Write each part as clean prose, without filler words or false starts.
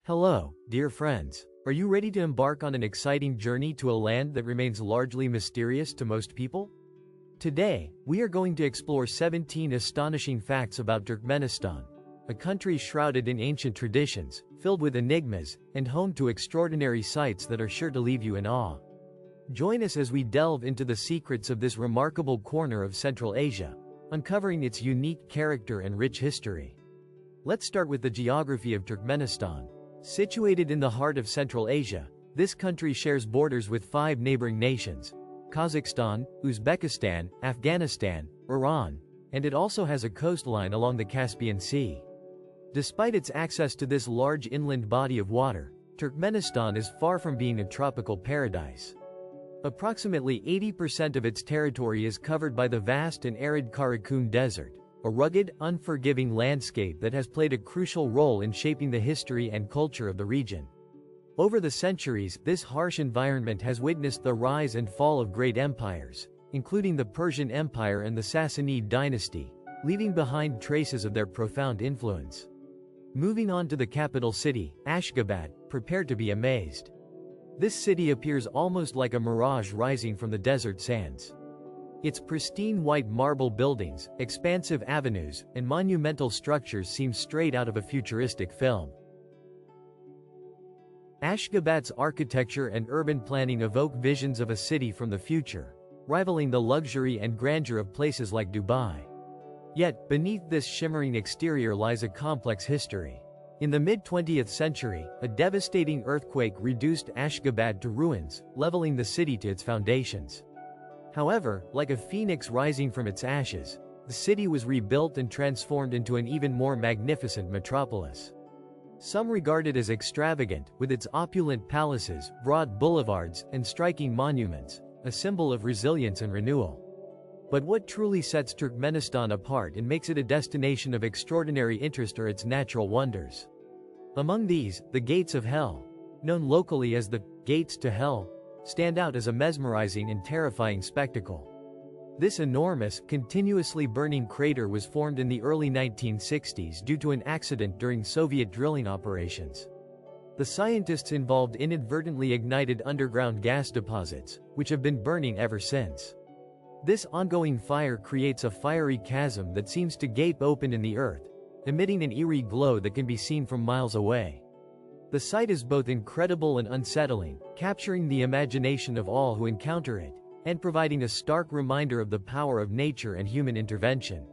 Hello, dear friends. Are you ready to embark on an exciting journey to a land that remains largely mysterious to most people? Today, we are going to explore 17 astonishing facts about Turkmenistan, a country shrouded in ancient traditions, filled with enigmas, and home to extraordinary sights that are sure to leave you in awe. Join us as we delve into the secrets of this remarkable corner of Central Asia, uncovering its unique character and rich history. Let's start with the geography of Turkmenistan. Situated in the heart of Central Asia, this country shares borders with 5 neighboring nations: Kazakhstan, Uzbekistan, Afghanistan, Iran, and it also has a coastline along the Caspian Sea. Despite its access to this large inland body of water, Turkmenistan is far from being a tropical paradise. Approximately 80% of its territory is covered by the vast and arid Karakum Desert, a rugged, unforgiving landscape that has played a crucial role in shaping the history and culture of the region. Over the centuries, this harsh environment has witnessed the rise and fall of great empires, including the Persian Empire and the Sassanid dynasty, leaving behind traces of their profound influence. Moving on to the capital city, Ashgabat, prepare to be amazed. This city appears almost like a mirage rising from the desert sands. Its pristine white marble buildings, expansive avenues, and monumental structures seem straight out of a futuristic film. Ashgabat's architecture and urban planning evoke visions of a city from the future, rivaling the luxury and grandeur of places like Dubai. Yet, beneath this shimmering exterior lies a complex history. In the mid-20th century, a devastating earthquake reduced Ashgabat to ruins, leveling the city to its foundations. However, like a phoenix rising from its ashes, the city was rebuilt and transformed into an even more magnificent metropolis. Some regard it as extravagant, with its opulent palaces, broad boulevards, and striking monuments, a symbol of resilience and renewal. But what truly sets Turkmenistan apart and makes it a destination of extraordinary interest are its natural wonders. Among these, the Gates of Hell, known locally as the Gates to Hell, stand out as a mesmerizing and terrifying spectacle. This enormous, continuously burning crater was formed in the early 1960s due to an accident during Soviet drilling operations. The scientists involved inadvertently ignited underground gas deposits, which have been burning ever since. This ongoing fire creates a fiery chasm that seems to gape open in the earth, emitting an eerie glow that can be seen from miles away. The sight is both incredible and unsettling, capturing the imagination of all who encounter it, and providing a stark reminder of the power of nature and human intervention.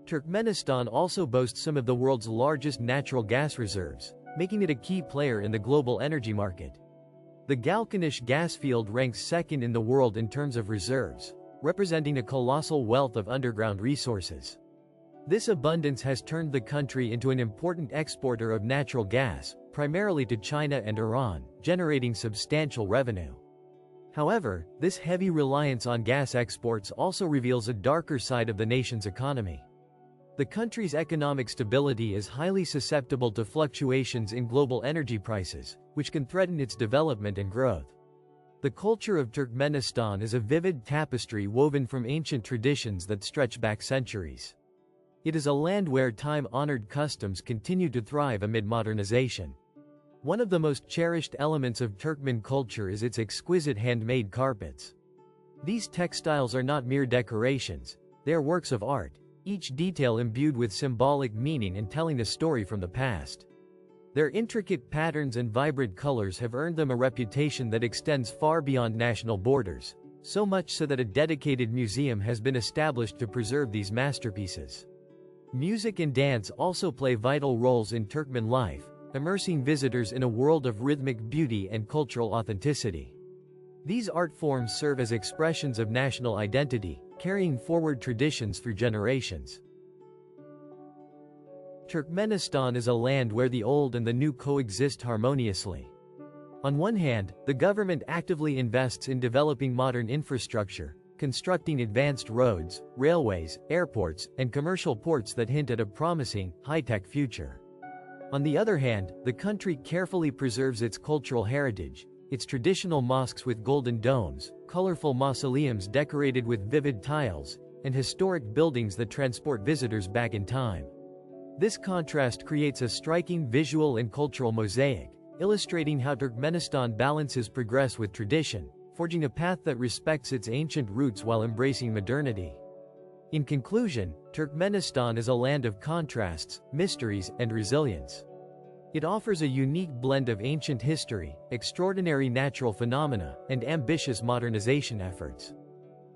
Turkmenistan also boasts some of the world's largest natural gas reserves, making it a key player in the global energy market. The Galkanish gas field ranks second in the world in terms of reserves, representing a colossal wealth of underground resources. This abundance has turned the country into an important exporter of natural gas, primarily to China and Iran, generating substantial revenue. However, this heavy reliance on gas exports also reveals a darker side of the nation's economy. The country's economic stability is highly susceptible to fluctuations in global energy prices, which can threaten its development and growth. The culture of Turkmenistan is a vivid tapestry woven from ancient traditions that stretch back centuries. It is a land where time-honored customs continue to thrive amid modernization. One of the most cherished elements of Turkmen culture is its exquisite handmade carpets. These textiles are not mere decorations, they are works of art, each detail imbued with symbolic meaning and telling a story from the past. Their intricate patterns and vibrant colors have earned them a reputation that extends far beyond national borders, so much so that a dedicated museum has been established to preserve these masterpieces. Music and dance also play vital roles in Turkmen life, immersing visitors in a world of rhythmic beauty and cultural authenticity. These art forms serve as expressions of national identity, carrying forward traditions through generations. Turkmenistan is a land where the old and the new coexist harmoniously. On one hand, the government actively invests in developing modern infrastructure, constructing advanced roads, railways, airports, and commercial ports that hint at a promising, high-tech future. On the other hand, the country carefully preserves its cultural heritage, its traditional mosques with golden domes, colorful mausoleums decorated with vivid tiles, and historic buildings that transport visitors back in time. This contrast creates a striking visual and cultural mosaic, illustrating how Turkmenistan balances progress with tradition, forging a path that respects its ancient roots while embracing modernity. In conclusion, Turkmenistan is a land of contrasts, mysteries, and resilience. It offers a unique blend of ancient history, extraordinary natural phenomena, and ambitious modernization efforts.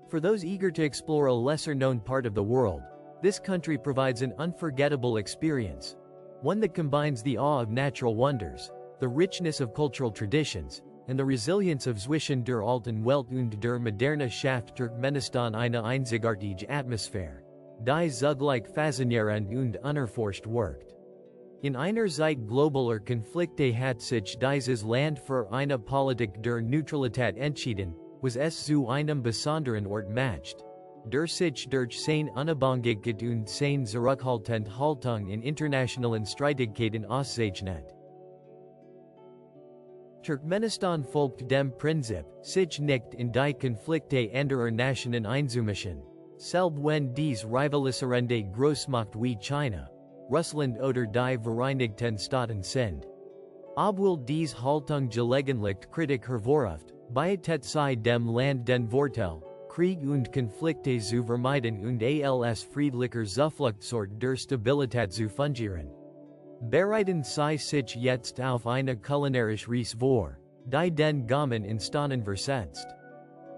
For those eager to explore a lesser-known part of the world, this country provides an unforgettable experience, one that combines the awe of natural wonders, the richness of cultural traditions, and the resilience of zwischen der alten Welt und der Moderne schafft Turkmenistan eine einzigartige Atmosphäre, die zugleich faszinierend und unerforscht wirkt. In einer Zeit globaler Konflikte hat sich dieses Land für eine Politik der Neutralität entschieden, was es zu einem besonderen Ort macht, der sich durch seine Unabhängigkeit und seine zurückhaltende Haltung in internationalen Streitigkeiten auszeichnet. Turkmenistan folgt dem Prinzip, sich nicht in die Konflikte anderer Nationen einzumischen, selbst wenn dies rivalisierende Großmacht wie China, Russland oder die Vereinigten Staaten sind. Obwohl dies Haltung gelegentlich Kritik hervorruft, bietet sie dem Land den Vorteil, Krieg und Konflikte zu vermeiden und als friedlicher Zufluchtsort der Stabilität zu fungieren. Bereiten sie sich jetzt auf eine kulinarische Reise vor, die den Gaumen in Staunen versetzt.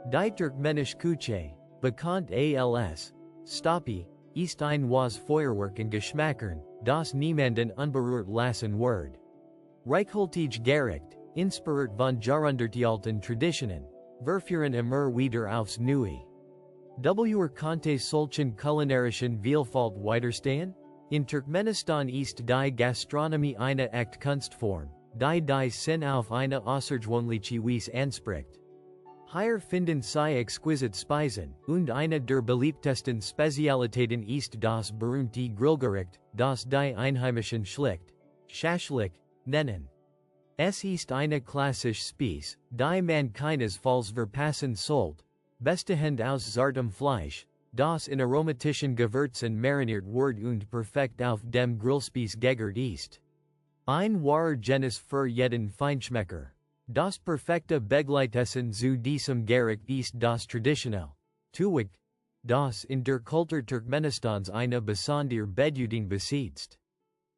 Die Turkmenische Küche, bekannt als Stopi, ist ein was Feuerwerk in Geschmäckern, das niemanden unberührt lassen wird. Reichhaltig Gericht, inspiriert von jahrhundertealten Traditionen, verführen immer wieder aufs Neue. Konnte solchen kulinarischen Vielfalt widerstehen? In Turkmenistan ist die Gastronomie eine echte Kunstform, die Sinn auf eine außergewöhnliche Weise anspricht. Hier finden sie exquisite Speisen, und eine der beliebtesten Spezialitäten ist das berühmte Grillgericht, das die Einheimischen schlicht Shashlik nennen. Es ist eine klassische Speise, die man keinesfalls verpassen sollte, bestehend aus zartem Fleisch, das in aromatischen Gewürzen mariniert wird und perfekt auf dem Grillspieß gegart ist. Ein wahrer Genuss für jeden Feinschmecker. Das perfekte Begleitessen zu diesem Gericht ist das traditionell Tuwik, das in der Kultur Turkmenistans eine besondere Bedeutung besitzt.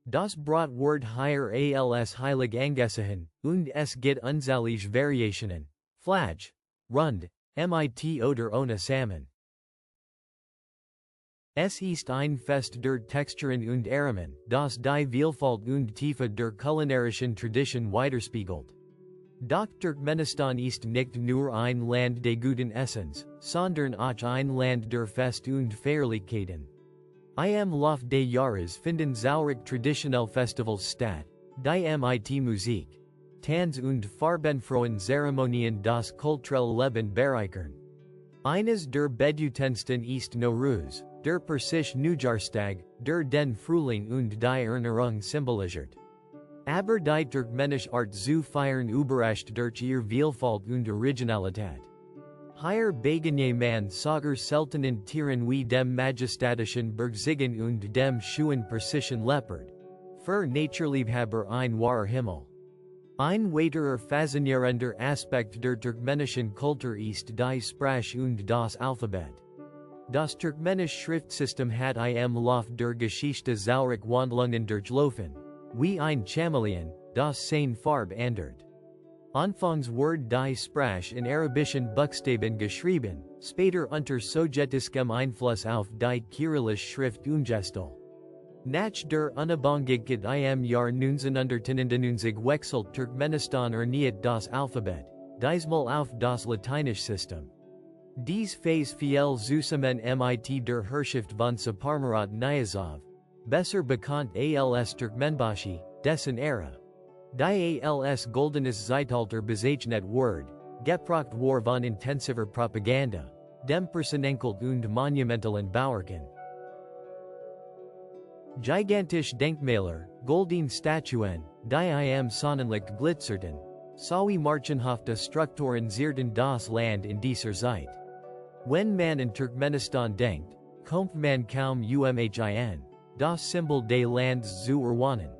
Das Brot wird hier als heilig angesehen, und es gibt unzählige Variationen, Fleisch, Rund, mit oder ohne Samen. Es ist ein Fest der Texturen und Aromen, das die Vielfalt und Tiefe der kulinarischen Tradition widerspiegelt. Doch Turkmenistan ist nicht nur ein Land des guten Essens, sondern auch ein Land der Fest und Feierlichkeiten. Im Lauf des Jahres finden zahlreiche traditionelle Festivals statt, die mit Musik, Tanz und farbenfrohen Zeremonien das kulturelle Leben bereichern. Eines der bedeutendsten ist Nowruz, der persische Neujahrstag, der den Frühling und die Erneuerung symbolisiert. Aber die turkmenische Art zu feiern überrascht durch ihre Vielfalt und Originalität. Hier begegne man sogar seltenen Tieren wie dem majestatischen Bergziegen und dem schönen persischen Leopard. Für Naturliebhaber ein wahrer Himmel. Ein weiterer faszinierender Aspekt der turkmenischen Kultur ist die Sprache und das Alphabet. Das turkmenische Schriftsystem hat im Lauf der Geschichte zahlreiche Wandlungen durchlaufen, wie ein Chamäleon, das seine Farbe ändert. Anfangs wird die Sprache in arabischen Buchstaben geschrieben, später unter sowjetischem Einfluss auf die kyrillische Schrift umgestellt. Nach der Unabhängigkeit im Jahr 1991 wechselt Turkmenistan erneut das Alphabet, diesmal auf das lateinische System. Dies Phase fiel zusammen mit der Herrschaft von Saparmurat Niyazov, besser bekannt als Turkmenbashi, dessen Ära. Die als goldenes Zeitalter bezeichnet wird, geprocht war von intensiver Propaganda, dem Personenkelt und monumentalen Bauwerken. Gigantische Denkmäler, goldene Statuen, die im Sonnenlicht glitzerten, sowie marchenhafte Strukturen zierten das Land in dieser Zeit. Wenn man an Turkmenistan denkt, kommt man kaum umhin, Das Symbol des Landes zu Erwanen.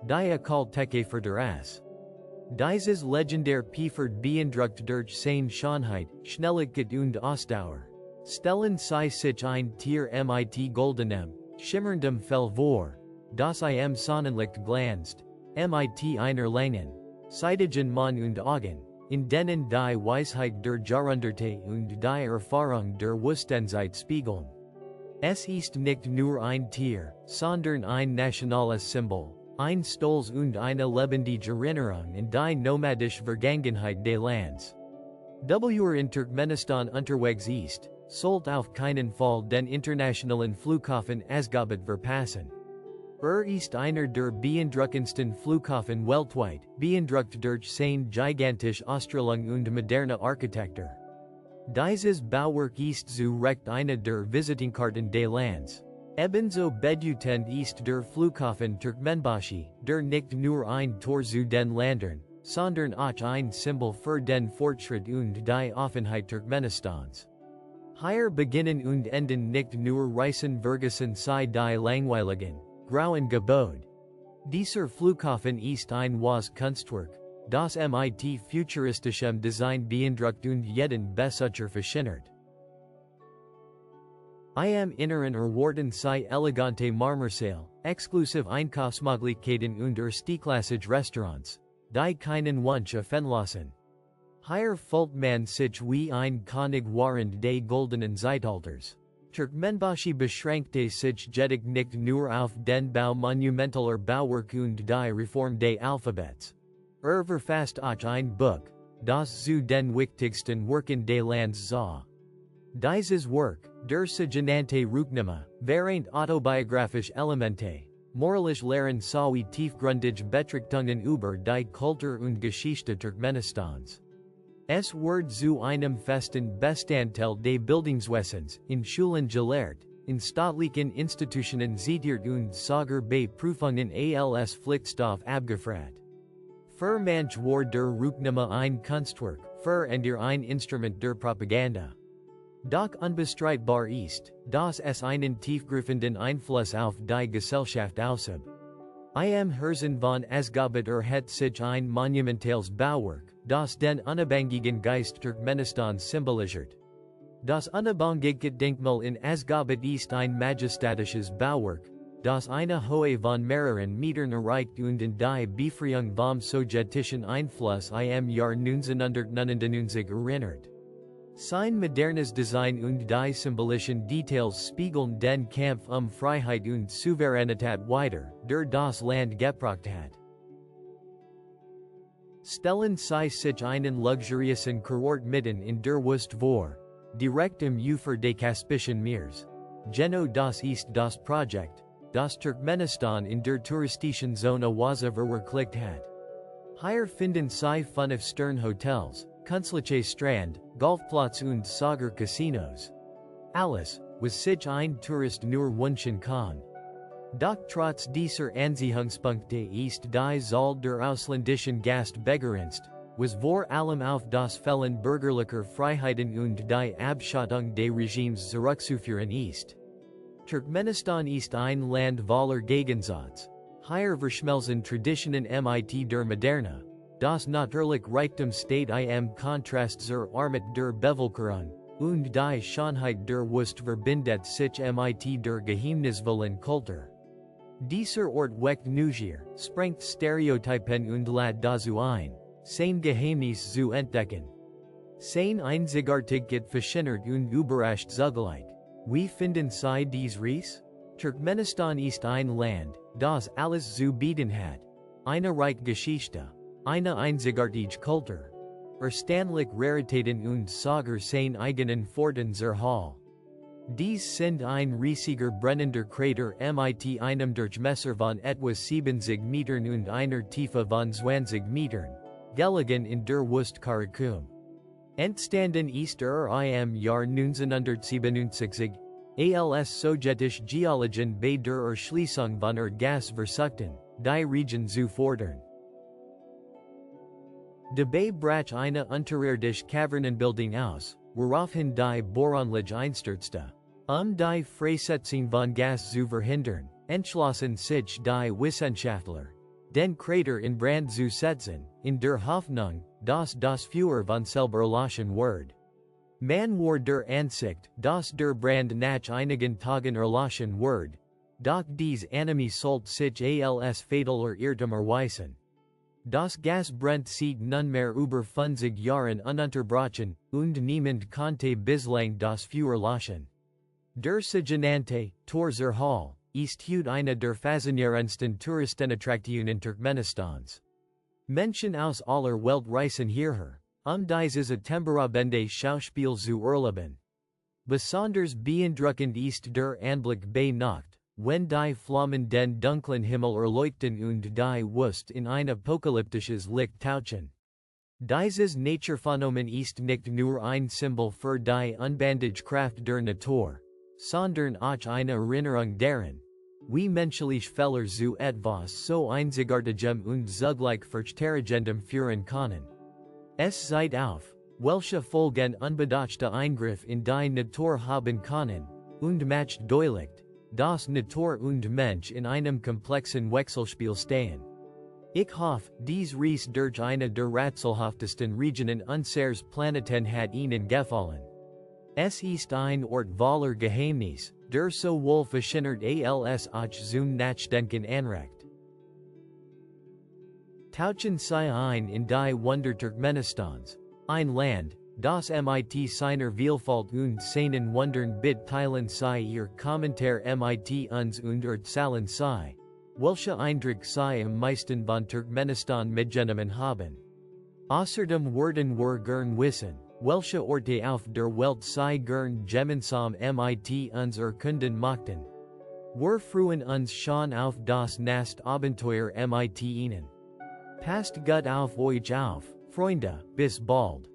Die Akhal-Teke für das. Dieses legendär Piefert beeindruckt durch seine Schönheit, Schnelligkeit und Ausdauer. Stellen Sie sich ein Tier mit goldenem, schimmerndem Fell vor, das im Sonnenlicht glänzt, mit einer langen, seidigen Mann und Augen, in denen die Weisheit der Jahrhunderte und die Erfahrung der Wüstenzeit spiegeln. Es ist nicht nur ein Tier, sondern ein nationales Symbol, ein Stolz und eine lebendige Erinnerung an die nomadische Vergangenheit des Landes. In Turkmenistan unterwegs ist, sollte auf keinen Fall den internationalen Flughafen Ashgabat verpassen. Ist einer der beeindruckendsten Flughafen weltweit, beeindruckt durch seine gigantische Ausstrahlung und moderne Architektur. Dieses Bauwerk ist zu Recht eine der Visitenkarten des Landes. Ebenso bedeutend ist der Flughafen Turkmenbashi, der nicht nur ein Tor zu den Ländern, sondern auch ein Symbol für den Fortschritt und die Offenheit Turkmenistans. Hier beginnen und enden nicht nur Reisen vergessen sei die langweiligen, grauen Gebäude. Dieser Flughafen ist ein wahres Kunstwerk, das mit futuristischem Design beeindruckt und jeden Besucher fasziniert. Im Inneren erwarten sei elegante Marmorsäle, exklusiv Einkaufsmöglichkeiten und erstklassige Restaurants, die keinen Wunsch offen lassen. Hier fühlt man sich wie ein König während des goldenen Zeitalters. Turkmenbashi beschränkte sich jedoch nicht nur auf den Bau monumentaler Bauwerke und die Reform des Alphabets. Verfasst auch ein Buch, das zu den wichtigsten Werken des Landes sah. Dieses Werk, der sogenannte Rukhnama, während autobiographische Elemente, moralisch Lehren sowie tiefgründige Betrachtungen über die Kultur und Geschichte Turkmenistans. Es wird zu einem festen Bestandteil des Bildungswessens, in Schulen gelehrt, in staatlichen Institutionen zitiert und sogar bei Prüfungen als Pflichtstoff abgefragt. Für manch war der Rukhnama ein Kunstwerk, für andere ein Instrument der Propaganda. Doch unbestreitbar ist, dass es einen tiefgreifenden Einfluss auf die Gesellschaft ausübt. Im Herzen von Ashgabat hat sich ein monumentales Bauwerk, das den unabhängigen Geist Turkmenistans symbolisiert. Das unabhängige Denkmal in Ashgabat ist ein majestätisches Bauwerk, das eine Höhe von mehreren Metern erreicht und in die Befreiung vom sowjetischen Einfluss im Jahr 1999 erinnert. Sein modernes Design und die symbolischen Details spiegeln den Kampf Freiheit und Souveränität wider, der das Land geprägt hat. Stellen Sie sich einen luxuriösen Kurort mitten in der Wüste vor, direkt im Ufer des Caspischen Meeres. Genau das ist das Projekt, das Turkmenistan in der touristischen Zone Awaza verwirklicht hat. Hier finden Sie 5 Stern-Hotels, künstliche Strand, Golfplatz und sogar Casinos. Alles, was sich ein Tourist nur wünschen kann. Doch trotz dieser Anziehungspunkte ist die Zahl der ausländischen Gastgebergrenzt, was vor allem auf das Fehlen bürgerlicher Freiheiten und die Abschottung des Regimes zurückzuführen ist. Turkmenistan ist ein Land voller Gegensatz. Hier verschmelzen Traditionen mit der Moderne. Das natürlich Reichtum steht im Kontrast zur Armut der Bevölkerung, und die Schönheit der Wüste verbindet sich mit der geheimnisvollen Kultur. Dieser Ort weckt Neugier, sprengt Stereotypen und lädt dazu ein, sein Geheimnis zu entdecken. Sein Einzigartigkeit fasziniert und überrascht zugleich. Wie finden Sie dies Reis? Turkmenistan ist ein Land, das alles zu bieten hat. Eine reiche Geschichte. Eine einzigartige Kultur. Erstaunlich Raritäten und sogar sein eigenen Forten zur Hall. Dies sind ein riesiger brennender Krater mit einem Durchmesser von etwas 70 Metern und einer Tiefe von 20 Metern, gelegen in der Wüste Karakum. Entstanden ist im Jahr 1997, als sowjetische Geologen bei der Erschließung von Erdgasversuchten, die Region zu fordern. Dabei brach eine unterirdische Kavernenbildung aus, woraufhin die Bohranlage einstürzte. Die Freisetzung von Gas zu verhindern, Entschlossen sich die Wissenschaftler. Den Krater in Brand zu setzen, in der Hoffnung, dass das Feuer von selber erloschen wird. Man war der Ansicht, dass der Brand nach einigen Tagen erloschen wird. Doch dies Anime sollte sich als fataler Irrtum erweisen. Das Gas brennt seit nunmehr über 50 Jahren ununterbrochen, und niemand konnte bislang das Feuer löschen. Der sogenannte Torzer Hall ist heute eine der faszinierendsten Touristenattraktionen Turkmenistans. Menschen aus aller Welt reisen hierher, dieses atemberaubende Schauspiel zu erleben. Besonders beeindruckend ist der Anblick bei Nacht, wenn die Flammen den dunklen Himmel erleuchten und die Wust in ein apokalyptisches Licht tauchen. Dieses Naturphänomen ist nicht nur ein Symbol für die unbändige Kraft der Natur, sondern auch eine Erinnerung daran, wie menschliche Fehler zu etwas so einzigartigem und zugleich verstärkendem führen können. Es zeigt auf, welche Folgen unbedachte Eingriff in die Natur haben können, und macht deutlich, dass Natur und Mensch in einem komplexen Wechselspiel stehen. Ich hoffe, dies Reise durch eine der rätselhaftesten Regionen unseres Planeten hat Ihnen gefallen. Es ist ein Ort voller Geheimnis, der sowohl fasziniert als auch zum Nachdenken anregt. Tauchen Sie ein in die Wunder Turkmenistans, ein Land, das mit seiner Vielfalt und seinen Wundern teilen Sie Ihr Kommentar mit uns und erzählen Sie, welche Eindruck Sie am meisten von Turkmenistan mitgenommen haben. Außerdem würden wir gern wissen, welche Orte auf der Welt Sie gern gemeinsam mit uns erkunden möchten. Wir freuen uns schon auf das nächste Abenteuer mit Ihnen. Passt gut auf euch auf, Freunde, bis bald.